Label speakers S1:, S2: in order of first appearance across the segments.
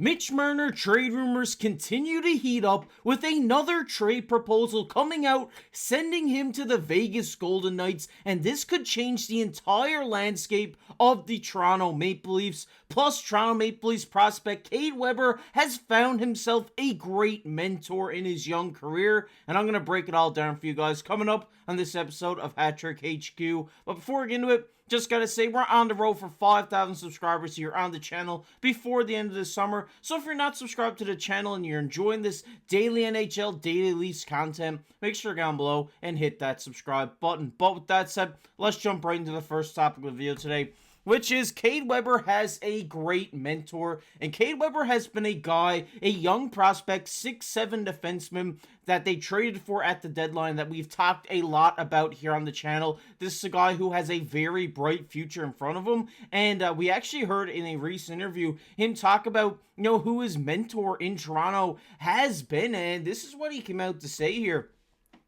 S1: Mitch Marner trade rumors continue to heat up with another trade proposal coming out, sending him to the Vegas Golden Knights, and this could change the entire landscape of the Toronto Maple Leafs. Plus, Toronto Maple Leafs prospect Cade Webber has found himself a great mentor in his young career, and I'm going to break it all down for you guys coming up on this episode of Hat Trick HQ. But before we get into it, just gotta say, we're on the road for 5,000 subscribers here on the channel before the end of the summer. So if you're not subscribed to the channel and you're enjoying this daily NHL, daily Leafs content, make sure to go down below and hit that subscribe button. But with that said, let's jump right into the first topic of the video today, which is Cade Webber has a great mentor. And Cade Webber has been a guy, a young prospect, 6'7" defenseman that they traded for at the deadline that we've talked a lot about here on the channel. This is a guy who has a very bright future in front of him. And we actually heard in a recent interview him talk about, who his mentor in Toronto has been. And this is what he came out to say here.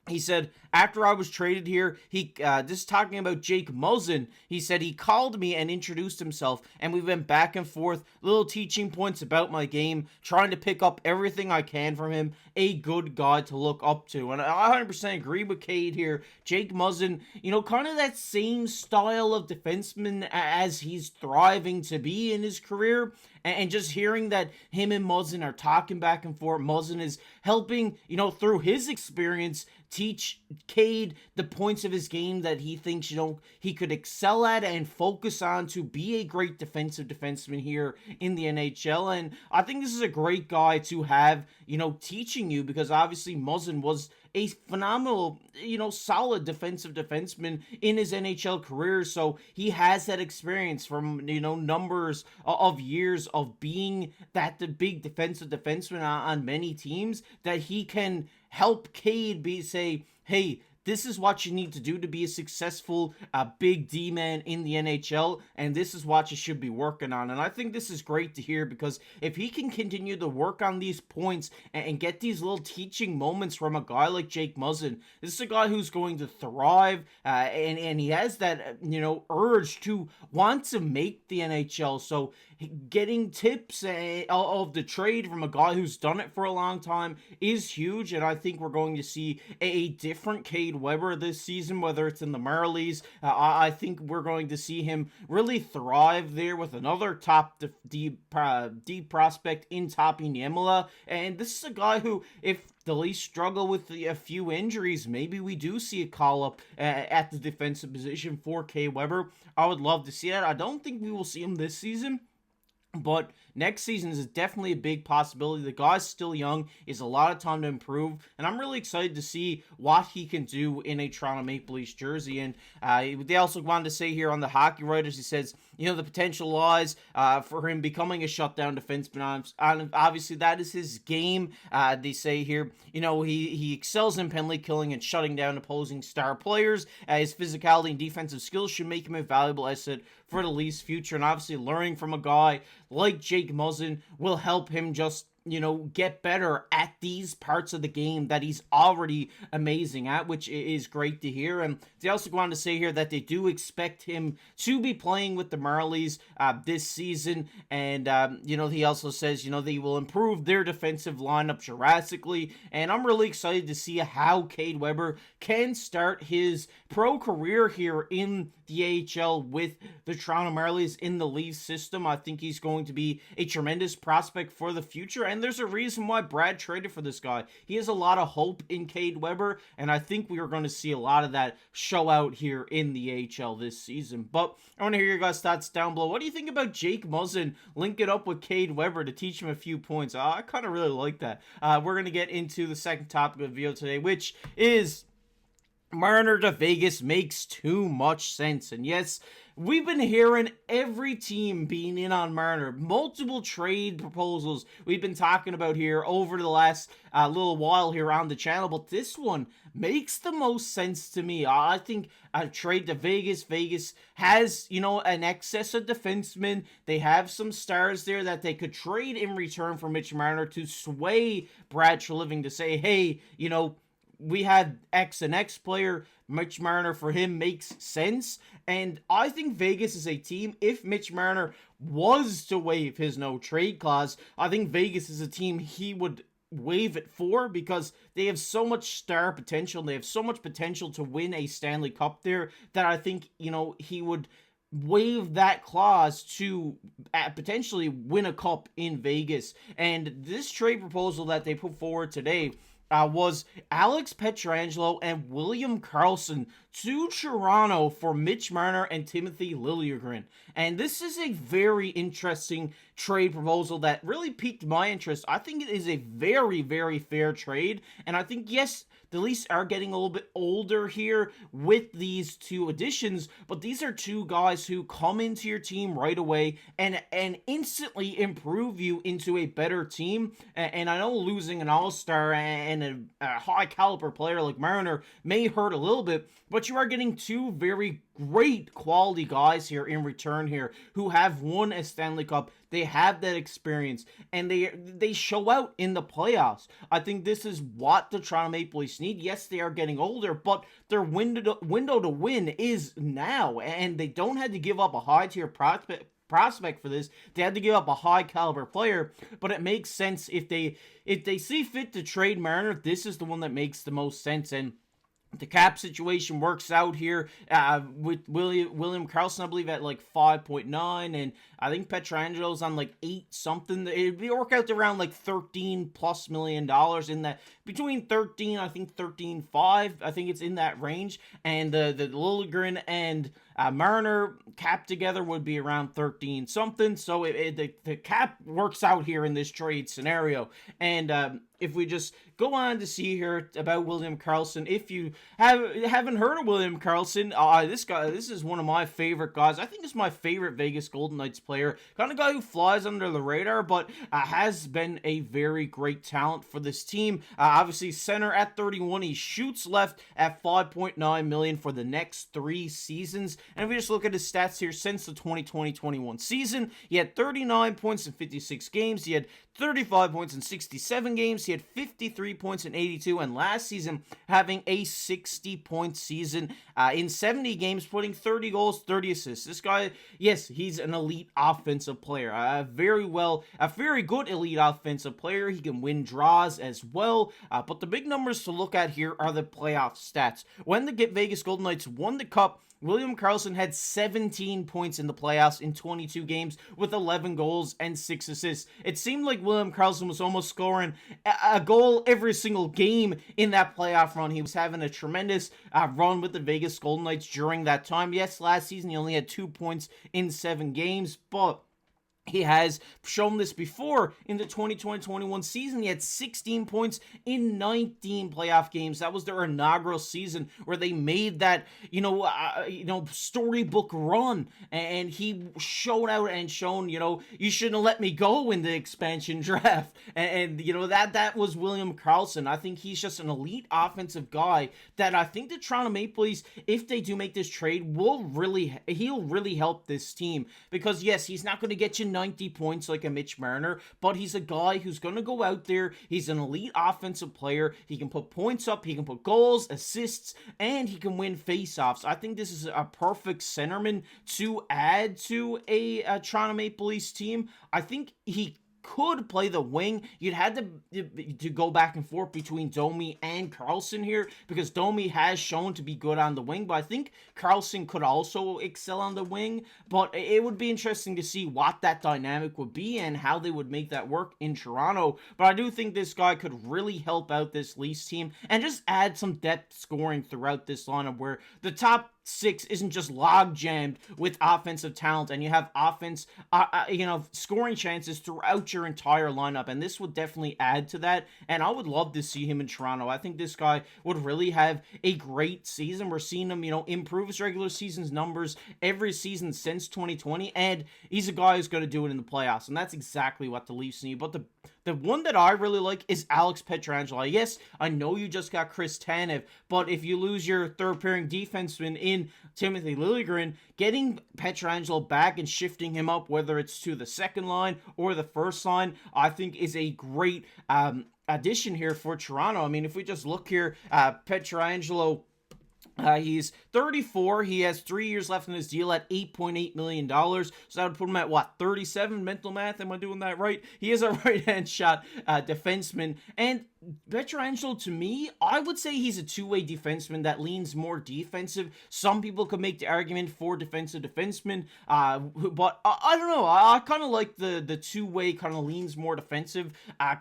S1: He said, after I was traded here, this is talking about Jake Muzzin. He said he called me and introduced himself, and we went back and forth, little teaching points about my game, trying to pick up everything I can from him. A good guy to look up to. And I 100% agree with Cade here. Jake Muzzin, kind of that same style of defenseman as he's thriving to be in his career. And just hearing that him and Muzzin are talking back and forth, Muzzin is helping, through his experience, teach Cade the points of his game that he thinks, he could excel at and focus on to be a great defenseman here in the NHL. And I think this is a great guy to have, teaching you, because obviously Muzzin was a phenomenal, solid defenseman in his NHL career. So he has that experience from, numbers of years of being the big defensive defenseman on many teams, that he can help Cade say, hey, this is what you need to do to be a successful big D-man in the NHL, and this is what you should be working on. And I think this is great to hear, because if he can continue to work on these points and get these little teaching moments from a guy like Jake Muzzin, this is a guy who's going to thrive, and he has that, urge to want to make the NHL. So getting tips of the trade from a guy who's done it for a long time is huge, and I think we're going to see a different Cade Webber this season, whether it's in the Marlies. I think we're going to see him really thrive there with another top deep prospect in Tapin Niemela. And this is a guy who, if the Leafs struggle with a few injuries, maybe we do see a call-up at the defensive position for Cade Webber. I would love to see that. I don't think we will see him this season, but next season is definitely a big possibility. The guy's still young, is a lot of time to improve, and I'm really excited to see what he can do in a Toronto Maple Leafs jersey. And they also wanted to say here on the Hockey Writers, he says, the potential lies for him becoming a shutdown defenseman. Obviously, that is his game. They say here, he excels in penalty killing and shutting down opposing star players. His physicality and defensive skills should make him a valuable asset for the Leafs' future. And obviously, learning from a guy like Jake Muzzin will help him just, get better at these parts of the game that he's already amazing at, which is great to hear. And they also go on to say here that they do expect him to be playing with the Marlies this season. And, he also says, they will improve their defensive lineup drastically. And I'm really excited to see how Cade Webber can start his pro career here in the AHL with the Toronto Marlies in the Leafs system. I think he's going to be a tremendous prospect for the future, and there's a reason why Brad traded for this guy. He has a lot of hope in Cade Webber, and I think we are going to see a lot of that show out here in the AHL this season. But I want to hear your guys' thoughts down below. What do you think about Jake Muzzin linking up with Cade Webber to teach him a few points? I kind of really like that. We're going to get into the second topic of the video today, which is Marner to Vegas makes too much sense. And yes, we've been hearing every team being in on Marner. Multiple trade proposals we've been talking about here over the last little while here on the channel. But this one makes the most sense to me. I think a trade to Vegas. Vegas has, an excess of defensemen. They have some stars there that they could trade in return for Mitch Marner to sway Brad Treliving to say, hey, we had X and X player, Mitch Marner for him makes sense. And I think Vegas is a team, if Mitch Marner was to waive his no trade clause, I think Vegas is a team he would waive it for, because they have so much star potential. They have so much potential to win a Stanley Cup there, that I think, he would waive that clause to potentially win a cup in Vegas. And this trade proposal that they put forward today was Alex Pietrangelo and William Karlsson to Toronto for Mitch Marner and Timothy Liljegren. And this is a very interesting trade proposal that really piqued my interest. I think it is a very, very fair trade. And I think, yes, the Leafs are getting a little bit older here with these two additions, but these are two guys who come into your team right away and instantly improve you into a better team. And I know losing an all-star and a high caliber player like Marner may hurt a little bit, but you are getting two very great quality guys here in return here who have won a Stanley Cup. They have that experience, and they show out in the playoffs. I think this is what the Toronto Maple Leafs need. Yes, they are getting older, but their window to win is now, and they don't have to give up a high tier prospect for this. They had to give up a high caliber player, but it makes sense if they see fit to trade Marner. This is the one that makes the most sense. And the cap situation works out here with William Karlsson, I believe, at like 5.9, and I think Pietrangelo's on like 8 something. It'd work out to around like $13+ million in that, between 13, I think 13.5, I think it's in that range. And the Liljegren and Marner cap together would be around 13 something. So the cap works out here in this trade scenario. And if we just go on to see here about William Karlsson, if you haven't heard of William Karlsson, this is one of my favorite guys. I think it's my favorite Vegas Golden Knights player. Kind of guy who flies under the radar, but has been a very great talent for this team. Obviously, center at 31. He shoots left at $5.9 million for the next 3 seasons. And if we just look at his stats here since the 2020-21 season, he had 39 points in 56 games. He had 35 points in 67 games. He had 53 points in 82. And last season, having a 60-point season in 70 games, putting 30 goals, 30 assists. This guy, yes, he's an elite offensive player. A very good elite offensive player. He can win draws as well. But the big numbers to look at here are the playoff stats. When the Vegas Golden Knights won the Cup, William Karlsson had 17 points in the playoffs in 22 games with 11 goals and 6 assists. It seemed like William Karlsson was almost scoring a goal every single game in that playoff run. He was having a tremendous run with the Vegas Golden Knights during that time. Yes, last season he only had 2 points in 7 games, but he has shown this before in the 2020-21 season. He had 16 points in 19 playoff games. That was their inaugural season where they made that, storybook run. And he showed out and shown, you shouldn't have let me go in the expansion draft. And that was William Karlsson. I think he's just an elite offensive guy that I think the Toronto Maple Leafs, if they do make this trade, he'll really help this team. Because yes, he's not going to get you 90 points like a Mitch Marner, but he's a guy who's going to go out there. He's an elite offensive player. He can put points up, he can put goals, assists, and he can win faceoffs. I think this is a perfect centerman to add to a Toronto Maple Leafs team. I think he could play the wing. You'd had to go back and forth between Domi and Karlsson here, because Domi has shown to be good on the wing, but I think Karlsson could also excel on the wing. But it would be interesting to see what that dynamic would be and how they would make that work in Toronto. But I do think this guy could really help out this Leafs team and just add some depth scoring throughout this lineup, where the top 6 isn't just log jammed with offensive talent, and you have scoring chances throughout your entire lineup, and this would definitely add to that. And I would love to see him in Toronto. I think this guy would really have a great season. We're seeing him, improve his regular season's numbers every season since 2020, and he's a guy who's going to do it in the playoffs, and that's exactly what the Leafs need. But the one that I really like is Alex Pietrangelo. Yes, I know you just got Chris Tanev, but if you lose your third pairing defenseman in Timothy Liljegren, getting Pietrangelo back and shifting him up, whether it's to the second line or the first line, I think is a great addition here for Toronto. I mean, if we just look here, Pietrangelo, he's 34. He has 3 years left in his deal at $8.8 million. So that would put him at, what, 37? Mental math? Am I doing that right? He is a right-hand shot defenseman. And Pietrangelo, to me, I would say he's a two-way defenseman that leans more defensive. Some people could make the argument for defensive defenseman, but I don't know. I kind of like the two-way, kind of leans more defensive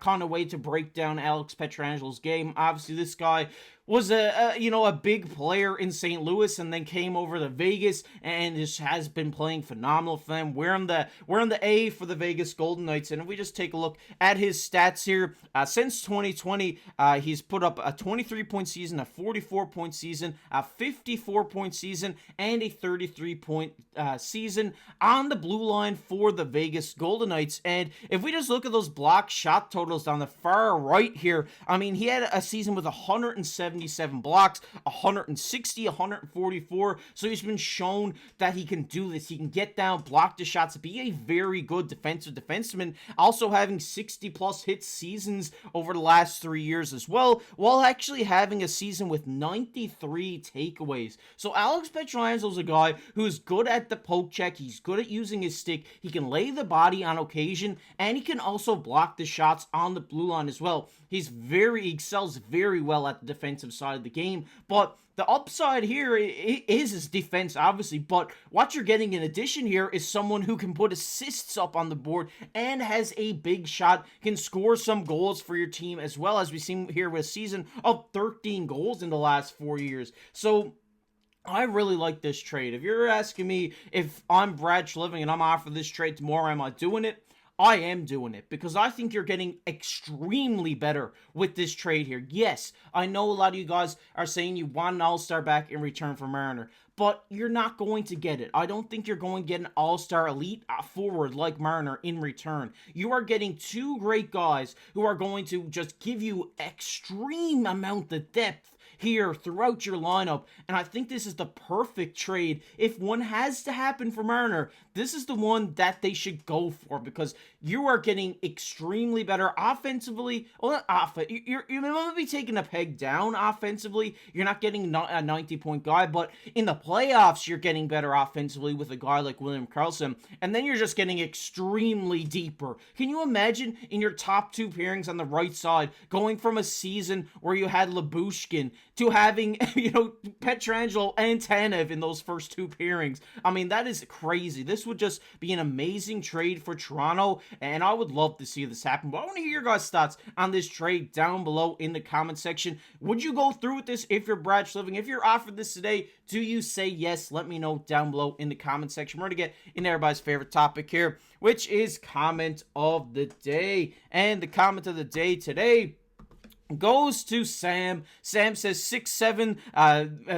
S1: kind of way to break down Alex Pietrangelo's game. Obviously, this guy was a big player in St. Louis and then came over to Vegas and just has been playing phenomenal for them. We're on the A for the Vegas Golden Knights, and if we just take a look at his stats here, since 2020, he's put up a 23-point season, a 44-point season, a 54-point season, and a 33-point season on the blue line for the Vegas Golden Knights. And if we just look at those block shot totals on the far right here, I mean, he had a season with 177 blocks, 160, 144. So he's been shown that he can do this. He can get down, block the shots, be a very good defensive defenseman. Also having 60 plus hit seasons over the last 3 years as well, while actually having a season with 93 takeaways. So Alex Pietrangelo is a guy who's good at the poke check. He's good at using his stick. He can lay the body on occasion, and he can also block the shots on the blue line as well. He excels very well at the defensive side of the game, but the upside here is his defense, obviously, but what you're getting in addition here is someone who can put assists up on the board and has a big shot, can score some goals for your team, as well as we've seen here with a season of 13 goals in the last 4 years. So I really like this trade. If you're asking me if I'm Brad Schliving and I'm offered this trade tomorrow, am I doing it? I am doing it because I think you're getting extremely better with this trade here. Yes, I know a lot of you guys are saying you want an all-star back in return for Marner, but you're not going to get it. I don't think you're going to get an all-star elite forward like Marner in return. You are getting two great guys who are going to just give you extreme amount of depth here throughout your lineup, and I think this is the perfect trade. If one has to happen for Marner, this is the one that they should go for, because you are getting extremely better offensively. Well, you're going to be taking a peg down offensively. You're not getting a 90-point guy, but in the playoffs, you're getting better offensively with a guy like William Karlsson, and then you're just getting extremely deeper. Can you imagine in your top two pairings on the right side, going from a season where you had Lyubushkin to having, Pietrangelo and Tanev in those first two pairings? I mean, that is crazy. This would just be an amazing trade for Toronto, and I would love to see this happen. But I want to hear your guys' thoughts on this trade down below in the comment section. Would you go through with this if you're Brad Schliving? If you're offered this today, do you say yes? Let me know down below in the comment section. We're going to get into everybody's favorite topic here, which is comment of the day. And the comment of the day today goes to Sam. Sam says 6'7",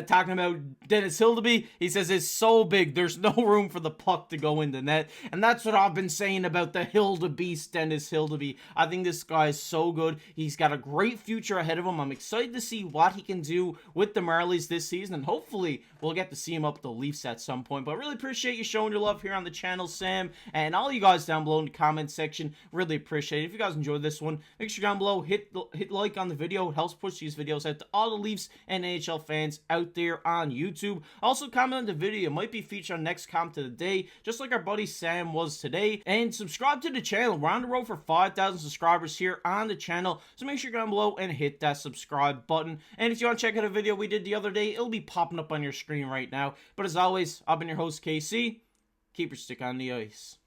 S1: talking about Dennis Hildeby. He says it's so big, there's no room for the puck to go in the net. And that's what I've been saying about the Hildebeest, Dennis Hildeby. I think this guy is so good. He's got a great future ahead of him. I'm excited to see what he can do with the Marlies this season, and hopefully we'll get to see him up with the Leafs at some point. But I really appreciate you showing your love here on the channel, Sam, and all you guys down below in the comment section. Really appreciate it. If you guys enjoyed this one, make sure down below hit like on the video. It helps push these videos out to all the Leafs and NHL fans out there on YouTube. Also, comment on the video. It might be featured on next comment of the day, just like our buddy Sam was today. And subscribe to the channel. We're on the road for 5,000 subscribers here on the channel, so make sure you go down below and hit that subscribe button. And if you want to check out a video we did the other day, it'll be popping up on your screen right now. But as always, I've been your host, KC. Keep your stick on the ice.